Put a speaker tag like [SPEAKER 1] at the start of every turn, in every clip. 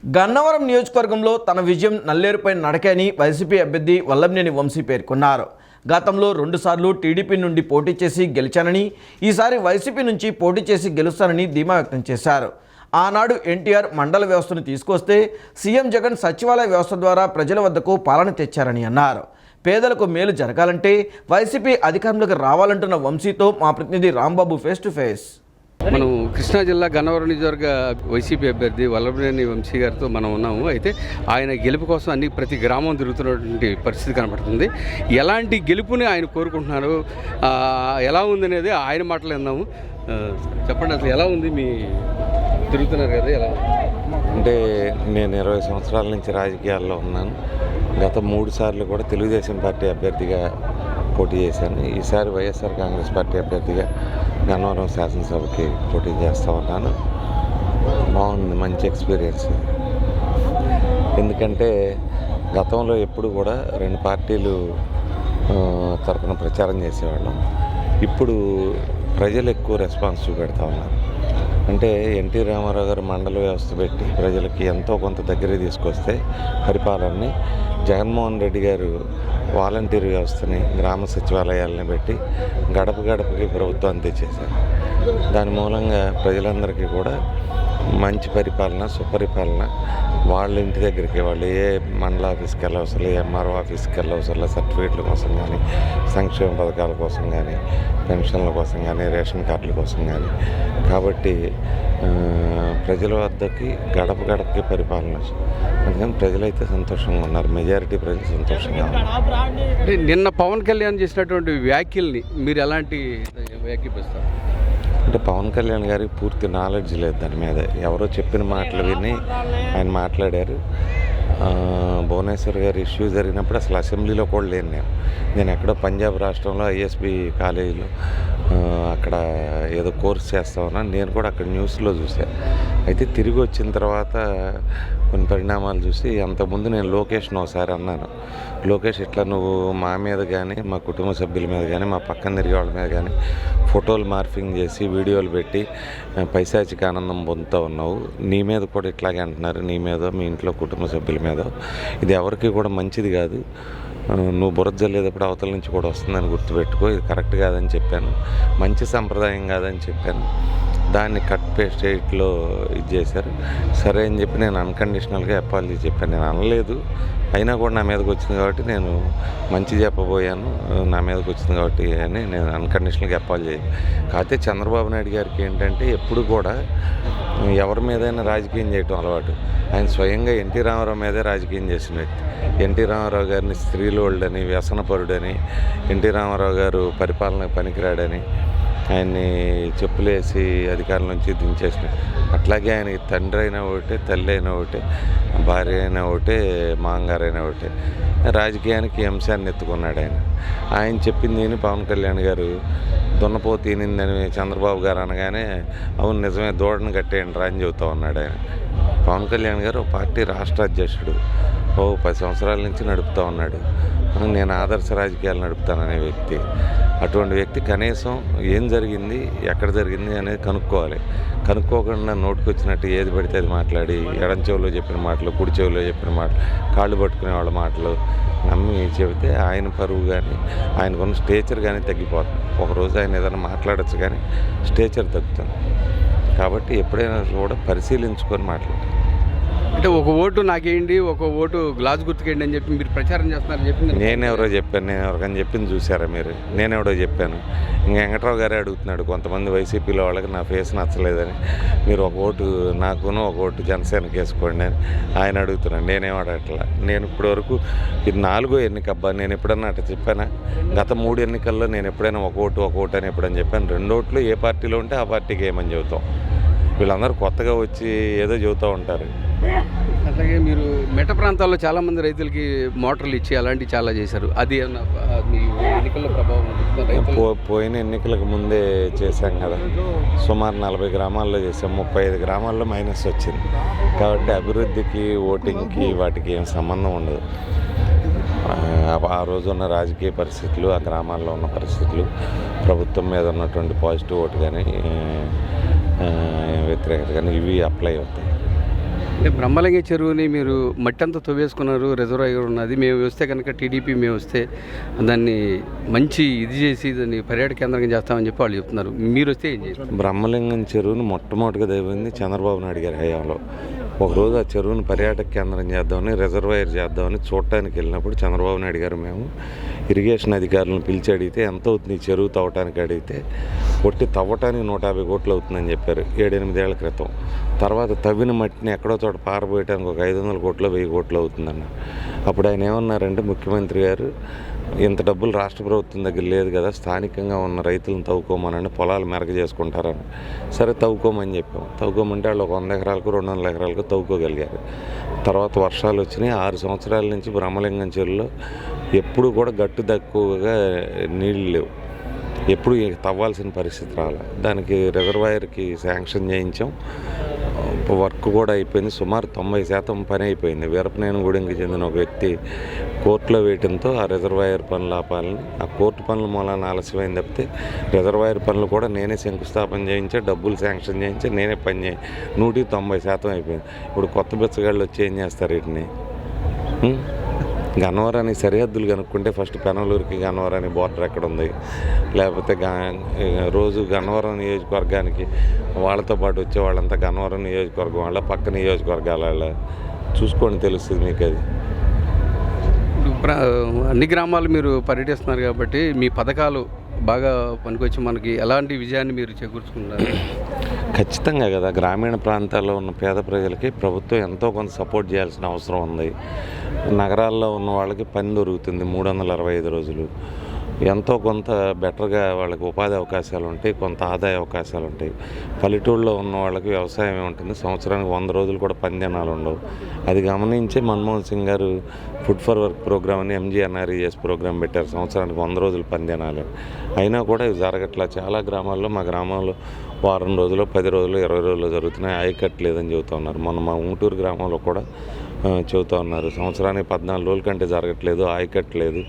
[SPEAKER 1] గన్నవరం నియోజకవర్గంలో తన విజయం నల్లేరుపై నడకే అని వైసీపీ అభ్యర్థి వల్లభనేని వంశీ పేర్కొన్నారు. గతంలో 2 సార్లు టీడీపీ నుండి పోటీ చేసి గెలిచానని, ఈసారి వైసీపీ నుంచి పోటీ చేసి గెలుస్తానని ధీమా వ్యక్తం చేశారు. ఆనాడు ఎన్టీఆర్ మండల వ్యవస్థను తీసుకొస్తే సీఎం జగన్ సచివాలయ వ్యవస్థ ద్వారా ప్రజల వద్దకు పాలన తెచ్చారని అన్నారు. పేదలకు మేలు జరగాలంటే వైసీపీ అధికారంలోకి రావాలంటున్న వంశీతో మా ప్రతినిధి రాంబాబు ఫేస్ టు ఫేస్.
[SPEAKER 2] మనం కృష్ణా జిల్లా గన్నవరం నియోజకవర్గ వైసీపీ అభ్యర్థి వల్లభనేని వంశీ గారితో మనం ఉన్నాము. అయితే ఆయన గెలుపు కోసం ప్రతి గ్రామం తిరుగుతున్నటువంటి పరిస్థితి కనబడుతుంది. ఎలాంటి గెలుపుని ఆయన కోరుకుంటున్నారు, ఎలా ఉందనేది ఆయన మాటలు విన్నాము. చెప్పండి, అసలు ఎలా ఉంది? మీ తిరుగుతున్నారు కదా, ఎలా
[SPEAKER 3] అంటే నేను 20 సంవత్సరాల నుంచి రాజకీయాల్లో ఉన్నాను. గత 3 సార్లు కూడా తెలుగుదేశం పార్టీ అభ్యర్థిగా పోటీ చేశాను. ఈసారి వైఎస్ఆర్ కాంగ్రెస్ పార్టీ అభ్యర్థిగా గన్నవరం శాసనసభకి పోటీ చేస్తూ ఉన్నాను. బాగుంది, మంచి ఎక్స్పీరియన్స్. ఎందుకంటే గతంలో ఎప్పుడు కూడా 2 పార్టీలు తరఫున ప్రచారం చేసేవాళ్ళం. ఇప్పుడు ప్రజలు ఎక్కువ రెస్పాన్స్ చూపెడతా ఉన్నారు. అంటే ఎన్టీ రామారావు గారు మండల వ్యవస్థ పెట్టి ప్రజలకి ఎంతో కొంత దగ్గర తీసుకొస్తే పరిపాలనని, జగన్మోహన్ రెడ్డి గారు వాలంటీర్ వ్యవస్థని, గ్రామ సచివాలయాలని పెట్టి గడప గడపకి ప్రభుత్వాన్ని తెచ్చేశారు. దాని మూలంగా ప్రజలందరికీ కూడా మంచి పరిపాలన, సుపరిపాలన వాళ్ళ ఇంటి దగ్గరికి, వాళ్ళు ఏ మండల ఆఫీస్కి వెళ్ళవసరం, ఎంఆర్ఓ ఆఫీస్కి వెళ్ళవసరం, సర్టిఫికేట్ల కోసం కానీ, సంక్షేమ పథకాల కోసం కానీ, పెన్షన్ల కోసం కానీ, రేషన్ కార్డుల కోసం కానీ. కాబట్టి ప్రజల వద్దకి గడప గడపకి పరిపాలన, అందుకని ప్రజలైతే సంతోషంగా ఉన్నారు. మెజారిటీ ప్రజలు సంతోషంగా ఉన్నారు.
[SPEAKER 2] నిన్న పవన్ కళ్యాణ్ చేసినటువంటి వ్యాఖ్యల్ని మీరు ఎలాంటి వ్యాఖ్యానిస్తారు?
[SPEAKER 3] అంటే పవన్ కళ్యాణ్ గారికి పూర్తి నాలెడ్జ్ లేదు దాని మీద. ఎవరో చెప్పిన మాటలు విని ఆయన మాట్లాడారు. భువనేశ్వర్ గారి ఇష్యూ జరిగినప్పుడు అసలు అసెంబ్లీలో కూడా లేను. నేను ఎక్కడో పంజాబ్ రాష్ట్రంలో ఐఎస్బి కాలేజీలో అక్కడ ఏదో కోర్స్ చేస్తా ఉన్నాను. నేను కూడా అక్కడ న్యూస్లో చూశాను. అయితే తిరిగి వచ్చిన తర్వాత కొన్ని పరిణామాలు చూసి, అంతకుముందు నేను లోకేష్ను ఒకసారి అన్నాను, లోకేష్ ఇట్లా నువ్వు మా మీద కానీ, మా కుటుంబ సభ్యుల మీద కానీ, మా పక్కన తిరిగే వాళ్ళ మీద కానీ ఫోటోలు మార్ఫింగ్ చేసి వీడియోలు పెట్టి పైశాచిక ఆనందం పొందుతూ ఉన్నావు. నీ మీద కూడా ఇట్లాగే అంటున్నారు, నీ మీద, మీ ఇంట్లో కుటుంబ సభ్యుల మీద. ఇది ఎవరికి కూడా మంచిది కాదు. నువ్వు బురద జల్లేటప్పుడు అవతల నుంచి కూడా వస్తుందని గుర్తుపెట్టుకో. ఇది కరెక్ట్ కాదని చెప్పాను, మంచి సంప్రదాయం కాదని చెప్పాను. దాన్ని కట్ పేస్ట్ ఎయిట్లో ఇది చేశారు. సరే అని చెప్పి నేను అన్కండిషనల్గా అపాలజీ చెప్పాను. నేను అనలేదు, అయినా కూడా నా మీదకి వచ్చింది కాబట్టి నేను మంచి చెప్పబోయాను. నా మీదకి వచ్చింది కాబట్టి అని నేను అన్కండిషనల్గా అపాలజీ. కాకపోతే చంద్రబాబు నాయుడు గారికి ఏంటంటే ఎప్పుడు కూడా ఎవరి మీదైనా రాజకీయం చేయటం అలవాటు. ఆయన స్వయంగా ఎన్టీ రామారావు మీదే రాజకీయం చేసిన వ్యక్తి. ఎన్టీ రామారావు గారిని స్త్రీలోళ్ళని, వ్యసనపరుడని, ఎన్టీ రామారావు గారు పరిపాలనకు పనికిరాడని ఆయన్ని చెప్పులేసి అధికారం నుంచి దించేసిన. అట్లాగే ఆయనకి తండ్రి అయినా ఒకటే, తల్లి అయినా ఒకటే, భార్య అయినా ఒకటే, మాంగారు అయినా ఒకటే. రాజకీయానికి ఈ అంశాన్ని ఎత్తుకున్నాడు ఆయన. ఆయన చెప్పింది పవన్ కళ్యాణ్ గారు దున్నపోతు తినిందని చంద్రబాబు గారు అనగానే, అవును నిజమే, దూడను కట్టేయండి రా అని చెబుతూ ఉన్నాడు ఆయన. పవన్ కళ్యాణ్ గారు పార్టీ రాష్ట్ర అధ్యక్షుడు, 10 సంవత్సరాల నుంచి నడుపుతూ ఉన్నాడు. నేను ఆదర్శ రాజకీయాలు నడుపుతాననే వ్యక్తి. అటువంటి వ్యక్తి కనీసం ఏం జరిగింది, ఎక్కడ జరిగింది అనేది కనుక్కోవాలి. కనుక్కోకుండా నోటుకొచ్చినట్టు ఏది పడితే అది మాట్లాడి, ఎడం చెవిలో చెప్పిన మాటలు, కుడి చెవిలో చెప్పిన మాటలు, కాళ్ళు పట్టుకునే వాళ్ళ మాటలు నమ్మి చెబితే ఆయన పరువు కానీ, ఆయనకున్న స్టేచర్ కానీ తగ్గిపోతుంది. ఒకరోజు ఆయన ఏదైనా మాట్లాడచ్చు కానీ స్టేచర్ తగ్గుతుంది. కాబట్టి ఎప్పుడైనా కూడా పరిశీలించుకొని మాట్లాడాలి.
[SPEAKER 2] అంటే ఒక ఓటు నాకేయండి, ఒక ఓటు గ్లాస్ గుర్తుకేయండి అని చెప్పి మీరు ప్రచారం చేస్తున్నారని చెప్పి
[SPEAKER 3] నేనెవరో చెప్పాను, నేను ఎవరికని చెప్పింది చూసారా మీరు? నేనెవడో చెప్పాను. ఇంకా వెంకట్రావు గారే అడుగుతున్నాడు కొంతమంది వైసీపీలో వాళ్ళకి నా ఫేస్ నచ్చలేదని, మీరు ఒక ఓటు నాకును ఒక ఓటు జనసేనకి వేసుకోండి అని ఆయన అడుగుతున్నాను. నేనేం అడగట్లా. నేను ఇప్పటివరకు ఇది 4వ ఎన్నికబ్బా, నేను ఎప్పుడన్నా అట్లా చెప్పానా? గత 3 ఎన్నికల్లో నేను ఎప్పుడైనా ఒక ఓటు అని ఎప్పుడని చెప్పాను. 2 ఓట్లు ఏ పార్టీలో ఉంటే ఆ పార్టీకి ఏమని చెబుతాం. వీళ్ళందరూ కొత్తగా వచ్చి ఏదో చెబుతూ ఉంటారు.
[SPEAKER 2] అట్లాగే మీరు మెట్ట ప్రాంతాల్లో చాలామంది రైతులకి మోటార్లు ఇచ్చి అలాంటివి చాలా చేశారు. అది మీ ఎన్నికల్లో ప్రభావం?
[SPEAKER 3] పోయిన ఎన్నికలకు ముందే చేశాం కదా, సుమారు 40 గ్రామాల్లో చేసాం. 35 గ్రామాల్లో మైనస్ వచ్చింది. కాబట్టి అభివృద్ధికి, ఓటింగ్కి వాటికి ఏం సంబంధం ఉండదు. ఆ రోజు ఉన్న రాజకీయ పరిస్థితులు, ఆ గ్రామాల్లో ఉన్న పరిస్థితులు, ప్రభుత్వం మీద ఉన్నటువంటి పాజిటివ్ ఓటు కానీ వ్యతిరేకత కానీ ఇవి అప్లై అవుతాయి.
[SPEAKER 2] అంటే బ్రహ్మలింగ చెరువుని మీరు మట్టి అంతా తవ్వేసుకున్నారు, రిజర్వాయర్ ఉన్నది. మేము వస్తే కనుక టీడీపీ మేము వస్తే దాన్ని మంచి ఇది చేసి దాన్ని పర్యాటక కేంద్రంగా చేస్తామని చెప్పి వాళ్ళు చెప్తున్నారు. మీరు వస్తే ఏం చేస్తారు?
[SPEAKER 3] బ్రహ్మలింగం చెరువును మొట్టమొదటిగా దైవైంది చంద్రబాబు నాయుడు గారి హయాంలో. ఒకరోజు ఆ చెరువును పర్యాటక కేంద్రం చేద్దామని, రిజర్వాయర్ చేద్దామని చూడటానికి వెళ్ళినప్పుడు చంద్రబాబు నాయుడు గారు మేము ఇరిగేషన్ అధికారులను పిలిచి అడిగితే ఎంత అవుతుంది ఈ చెరువు తవ్వటానికి అడిగితే కొట్టి తవ్వటానికి 150 కోట్లు అవుతుందని చెప్పారు 7-8 ఏళ్ల క్రితం. తర్వాత తవ్విన మట్టిని ఎక్కడో చోట పారబోయటానికి ఒక 500 కోట్లు 1000 కోట్లు అవుతుందన్న. అప్పుడు ఆయన ఏమన్నారంటే ముఖ్యమంత్రి గారు, ఇంత డబ్బులు రాష్ట్ర ప్రభుత్వం దగ్గర లేదు కదా, స్థానికంగా ఉన్న రైతులను తవ్వుకోమనండి, పొలాలు మెరగ చేసుకుంటారని. సరే తవ్వుకోమని చెప్పాం. తవ్వుకోమంటే వాళ్ళు ఒక 100 ఎకరాలకు 200 ఎకరాలకు తవ్వుకోగలిగారు. తర్వాత వర్షాలు వచ్చినాయి. 6 సంవత్సరాల నుంచి బ్రహ్మలింగం చెరువులో ఎప్పుడు కూడా గట్టు తక్కువగా నీళ్ళు లేవు. ఎప్పుడు తవ్వాల్సిన పరిస్థితి రాలే. దానికి రిజర్వాయర్కి శాంక్షన్ చేయించాం. వర్క్ కూడా అయిపోయింది. సుమారు 90% పని అయిపోయింది. వీరపనేనిగూడెంకి చెందిన ఒక వ్యక్తి కోర్టులో వేయడంతో ఆ రిజర్వాయర్ పనులు ఆపాలని, ఆ కోర్టు పనుల మూలాన ఆలస్యమైంది తప్పితే రిజర్వాయర్ పనులు కూడా నేనే శంకుస్థాపన చేయించా, డబ్బులు శాంక్షన్ చేయించా, నేనే పని చేయి 190% అయిపోయింది. ఇప్పుడు కొత్త బిచ్చగాళ్ళు వచ్చి ఏం చేస్తారు వీటిని? గన్నవరానికి సరిహద్దులు కనుక్కుంటే ఫస్ట్ పెనమలూరుకి గన్నవరానికి బోర్డర్ ఎక్కడ ఉంది, లేకపోతే రోజు గన్నవరం నియోజకవర్గానికి వాళ్ళతో పాటు వచ్చే వాళ్ళంతా గన్నవరం నియోజకవర్గం వాళ్ళ, పక్క నియోజకవర్గాల వాళ్ళ చూసుకొని తెలుస్తుంది మీకు. అది
[SPEAKER 2] ఇప్పుడు అన్ని గ్రామాలు మీరు పర్యటిస్తున్నారు కాబట్టి మీ పథకాలు బాగా పనికొచ్చి మనకి ఎలాంటి విజయాన్ని మీరు చేకూర్చుకున్నారు?
[SPEAKER 3] ఖచ్చితంగా కదా, గ్రామీణ ప్రాంతాల్లో ఉన్న పేద ప్రజలకి ప్రభుత్వం ఎంతో కొంత సపోర్ట్ చేయాల్సిన అవసరం ఉంది. నగరాల్లో ఉన్న వాళ్ళకి పని దొరుకుతుంది 365 రోజులు. ఎంతో కొంత బెటర్గా వాళ్ళకి ఉపాధి అవకాశాలు ఉంటాయి, కొంత ఆదాయ అవకాశాలు ఉంటాయి. పల్లెటూళ్ళలో ఉన్న వాళ్ళకి వ్యవసాయం ఉంటుంది, సంవత్సరానికి 100 రోజులు కూడా పని దినాలు ఉండవు. అది గమనించి మన్మోహన్ సింగ్ గారు ఫుడ్ ఫర్ వర్క్ ప్రోగ్రామ్ అని MGNREGS ప్రోగ్రాం పెట్టారు, సంవత్సరానికి 100 రోజులు పని దినాలు. అయినా కూడా ఇవి జరగట్లా. చాలా గ్రామాల్లో, మా గ్రామంలో వారం రోజులు, 10 రోజులు, 20 రోజులు జరుగుతున్నాయి. ఆయకట్లేదని చెబుతూ ఉన్నారు. మొన్న మా ఉంటూరు గ్రామంలో కూడా చెబుతూ ఉన్నారు, సంవత్సరానికి 14 రోజుల కంటే జరగట్లేదు, ఆయకట్లేదు,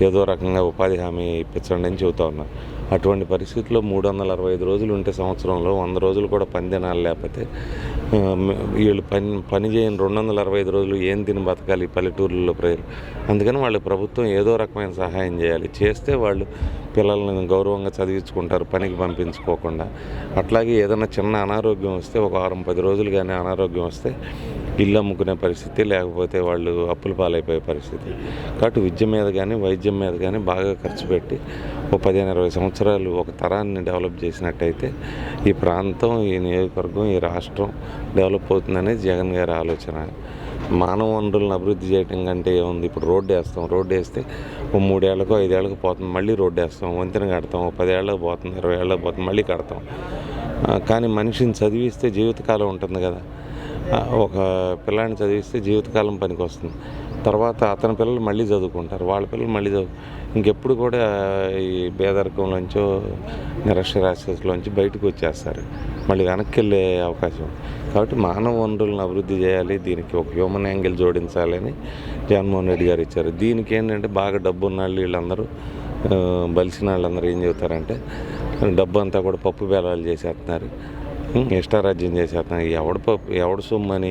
[SPEAKER 3] ఏదో రకంగా ఉపాధి హామీ ఇప్పించండి అని చెబుతూ ఉన్నారు. అటువంటి పరిస్థితుల్లో 365 రోజులు ఉంటే సంవత్సరంలో 100 రోజులు కూడా పని దినాలు లేకపోతే వీళ్ళు పని చేయని 265 రోజులు ఏం తిని బతకాలి పల్లెటూరులో ప్రజలు? అందుకని వాళ్ళ ప్రభుత్వం ఏదో రకమైన సహాయం చేయాలి. చేస్తే వాళ్ళు పిల్లల్ని గౌరవంగా చదివించుకుంటారు, పనికి పంపించుకోకుండా. అట్లాగే ఏదైనా చిన్న అనారోగ్యం వస్తే, ఒక 10 రోజులు కానీ అనారోగ్యం వస్తే ఇల్లు అమ్ముకునే పరిస్థితి, లేకపోతే వాళ్ళు అప్పుల పాలైపోయే పరిస్థితి. కాబట్టి విద్య మీద కానీ వైద్యం మీద కానీ బాగా ఖర్చు పెట్టి ఒక 15-20 సంవత్సరాలు ఒక తరాన్ని డెవలప్ చేసినట్టయితే ఈ ప్రాంతం, ఈ నియోజకవర్గం, ఈ రాష్ట్రం డెవలప్ అవుతుందనేది జగన్ గారి ఆలోచన. మానవ వనరులను అభివృద్ధి చేయడం కంటే ఏముంది? ఇప్పుడు రోడ్డు వేస్తాం, రోడ్డు వేస్తే ఓ 3 ఏళ్ళకో 5 ఏళ్ళకో పోతుంది, మళ్ళీ రోడ్డు వేస్తాం, వంతెన కడతాం, 10 ఏళ్ళకి పోతుంది, 20 ఏళ్ళకి పోతుంది, మళ్ళీ కడతాం. కానీ మనిషిని చదివిస్తే జీవితకాలం ఉంటుంది కదా. ఒక పిల్లాడిని చదివిస్తే జీవితకాలం పనికి వస్తుంది. తర్వాత అతని పిల్లలు మళ్ళీ చదువుకుంటారు, వాళ్ళ పిల్లలు మళ్ళీ ఇంకెప్పుడు కూడా ఈ పేదరికంలోంచో నిరక్షరాస్యతలోంచి బయటకు వచ్చేస్తారు, మళ్ళీ వెనక్కి వెళ్ళే అవకాశం. కాబట్టి మానవ వనరులను అభివృద్ధి చేయాలి, దీనికి ఒక హ్యూమన్ యాంగిల్ జోడించాలని జగన్మోహన్ రెడ్డి గారు ఇచ్చారు. దీనికి ఏంటంటే బాగా డబ్బు ఉన్న వాళ్ళు వీళ్ళందరూ, బలిసిన వాళ్ళందరూ ఏం చెబుతారంటే డబ్బు అంతా కూడా పప్పు బేలాలు చేసేస్తున్నారు, ఇష్టారాజ్యం చేసేస్తున్నారు. ఎవడు సొమ్ము అని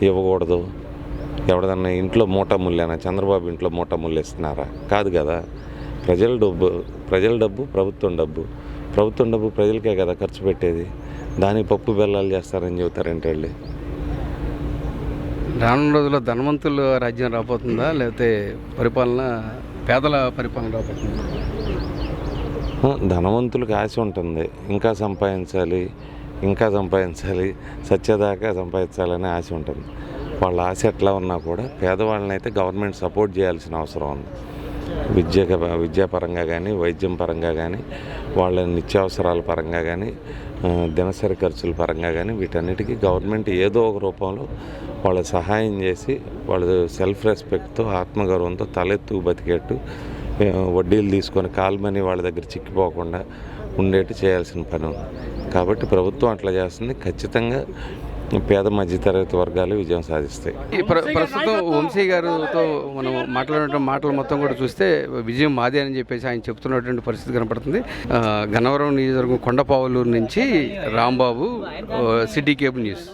[SPEAKER 3] ఇవ్వకూడదు. ఎవడదన్నా ఇంట్లో మూటా ముళ్ళేనా? చంద్రబాబు ఇంట్లో మూటా ముళ్ళు ఇస్తున్నారా? కాదు కదా. ప్రజల డబ్బు ప్రభుత్వం డబ్బు ప్రజలకే కదా ఖర్చు పెట్టేది. దానికి పప్పు బెల్లాలు చేస్తారని చెబుతారంటే వాళ్ళు.
[SPEAKER 2] రానున్న రోజుల్లో ధనవంతుల రాజ్యం రాబోతుందా, లేకపోతే పేదల పరిపాలన రాబోతుందా?
[SPEAKER 3] ధనవంతులకు ఆశ ఉంటుంది, ఇంకా సంపాదించాలి, సత్యదాకా సంపాదించాలనే ఆశ ఉంటుంది. వాళ్ళ ఆశ ఎట్లా ఉన్నా కూడా పేదవాళ్ళని అయితే గవర్నమెంట్ సపోర్ట్ చేయాల్సిన అవసరం ఉంది. విద్యాపరంగా కానీ, వైద్యం పరంగా కానీ, వాళ్ళ నిత్యావసరాల పరంగా కానీ, దినసరి ఖర్చుల పరంగా కానీ, వీటన్నిటికీ గవర్నమెంట్ ఏదో ఒక రూపంలో వాళ్ళ సహాయం చేసి, వాళ్ళ సెల్ఫ్ రెస్పెక్ట్తో, ఆత్మగౌరవంతో తలెత్తుకు బతికేట్టు, వడ్డీలు తీసుకొని కాల్మని వాళ్ళ దగ్గర చిక్కిపోకుండా ఉండేట్టు చేయాల్సిన పని ఉంది. కాబట్టి ప్రభుత్వం అట్లా చేస్తుంది. ఖచ్చితంగా పేద మధ్యతరగతి వర్గాలు విజయం సాధిస్తాయి.
[SPEAKER 2] ప్రస్తుతం వంశీ గారితో మనం మాట్లాడే మాటలు మొత్తం కూడా చూస్తే విజయం మాదే అని చెప్పేసి ఆయన చెప్తున్నటువంటి పరిస్థితి కనపడుతుంది. గన్నవరం నియోజకవర్గం కొండపావులూరు నుంచి రాంబాబు, సిటీ కేబుల్ న్యూస్.